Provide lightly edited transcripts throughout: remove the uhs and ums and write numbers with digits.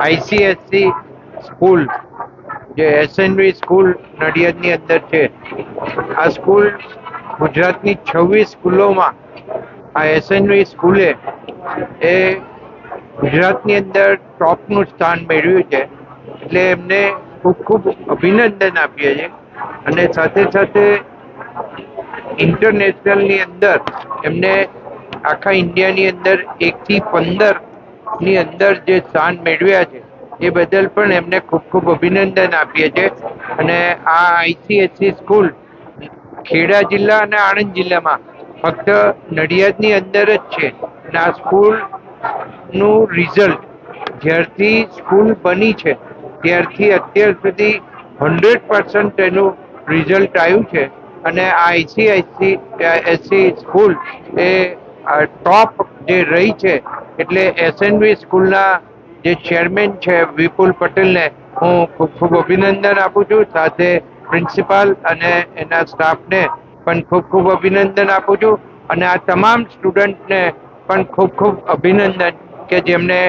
ICSE school જે એસએનવી school નડિયાદની અંદર છે, આ સ્કૂલ ગુજરાતની 26 સ્કૂલોમાં આ એસએનવી સ્કૂલે એ ગુજરાતની અંદર ટોપનું સ્થાન મેળવ્યું છે. એટલે એમને ખૂબ ખૂબ અભિનંદન આપીએ છીએ. અને સાથે સાથે ઇન્ટરનેશનલની અંદર એમને આખા ઇન્ડિયાની અંદર 1 થી 15 ની અંદર જે સ્થાન મેળવ્યા છે એ બદલ પણ એમને ખૂબ ખૂબ અભિનંદન આપીએ છીએ. અને આ આઈસીએસસી સ્કૂલ ખેડા જિલ્લા અને આણંદ જિલ્લામાં ફક્ત નડિયાદની અંદર જ છે. અને આ સ્કૂલનું રિઝલ્ટ જ્યારથી સ્કૂલ બની છે ત્યારથી અત્યાર સુધી 100% એનું રિઝલ્ટ આવ્યું છે. અને આ આઈસીઆઈસી સ્કૂલ એ ટોપ જે રહી છે, એટલે એસએનવી સ્કૂલના જે ચેરમેન છે વિપુલ પટેલને હું ખૂબ ખૂબ અભિનંદન આપું છું. સાથે પ્રિન્સિપાલ અને એના સ્ટાફને પણ ખૂબ ખૂબ અભિનંદન આપું છું. અને આ તમામ સ્ટુડન્ટને પણ ખૂબ ખૂબ અભિનંદન કે જેમને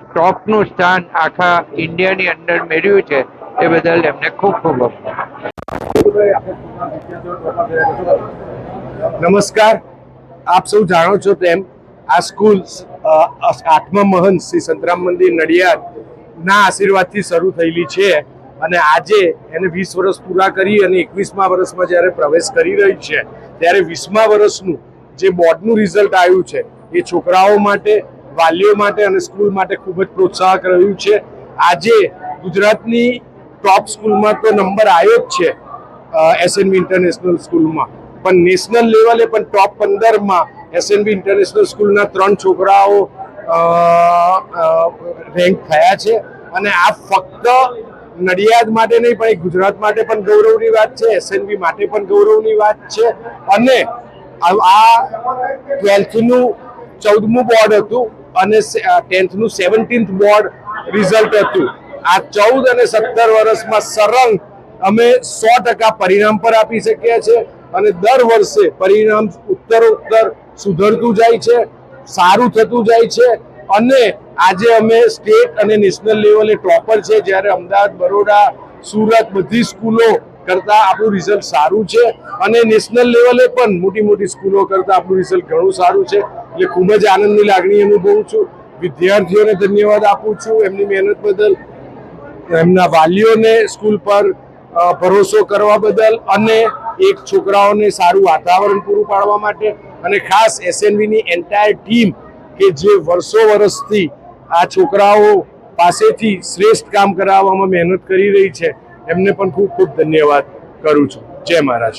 ટોપનું સ્થાન આખા ઇન્ડિયાની અંદર મેળવ્યું છે, એ બદલ એમને ખૂબ ખૂબ નમસ્કાર. આપ સૌ જાણો છો તેમ આ સ્કૂલ 8મા મહંત શ્રી સંતરામ મંદિર નડિયાદ ના આશીર્વાદથી શરૂ થયેલી છે. અને આજે એને 20 વર્ષ પૂરા કરી અને 21મા વર્ષમાં જ્યારે પ્રવેશ કરી રહી છે, ત્યારે 20મા વર્ષનું જે બોર્ડનું રિઝલ્ટ આવ્યું છે એ છોકરાઓ માટે, વાલીઓ માટે અને સ્કૂલ માટે ખૂબ જ પ્રોત્સાહક રહ્યું છે. આજે ગુજરાતની ટોપ સ્કૂલમાં તો નંબર આવ્યો જ છે એસએનવી ઇન્ટરનેશનલ સ્કૂલમાં, પણ નેશનલ લેવલે પણ ટોપ 15માં એસએનવી ઇન્ટરનેશનલ સ્કૂલના 3 છોકરાઓ રેન્ક થયા છે. અને આ ફક્ત નડિયાદ માટે નહીં પણ ગુજરાત માટે પણ ગૌરવની વાત છે, એસએનવી માટે પણ ગૌરવની વાત છે. અને આ 12થનું 14મું બોર્ડ હતું અને 10થનું 17th બોર્ડ રિઝલ્ટ હતું. આ 14 અને 17 વર્ષમાં સરળ અમે 100% પરિણામ પર આપી શક્યા છે. અને દર વર્ષે પરિણામ ઉત્તરોત્તર સુધરતું જાય છે, સારું થતું જાય છે. અને આજે અમે સ્ટેટ અને નેશનલ લેવલે ટોપર છે, જ્યારે અમદાવાદ, બરોડા, સુરત બધી સ્કૂલો કરતાં આપણું રિઝલ્ટ સારું છે. અને નેશનલ લેવલે પણ મોટી મોટી સ્કૂલો કરતાં આપણું રિઝલ્ટ ઘણું સારું છે. એટલે ખૂબ જ આનંદની લાગણી અનુભવું છું. વિદ્યાર્થીઓને ધન્યવાદ આપું છું એમની મહેનત બદલ, એમના વાલીઓને સ્કૂલ પર ભરોસો કરવા બદલ, અને એક છોકરાઓને સારું વાતાવરણ પૂરું પાડવા માટે, અને ખાસ એસએનવીની એન્ટાયર ટીમ કે જે વર્ષોથી આ છોકરાઓ પાસેથી શ્રેષ્ઠ કામ કરાવવામાં મહેનત કરી રહી છે, એમને પણ ખૂબ ખૂબ ધન્યવાદ કરું છું. જય મહારાજ.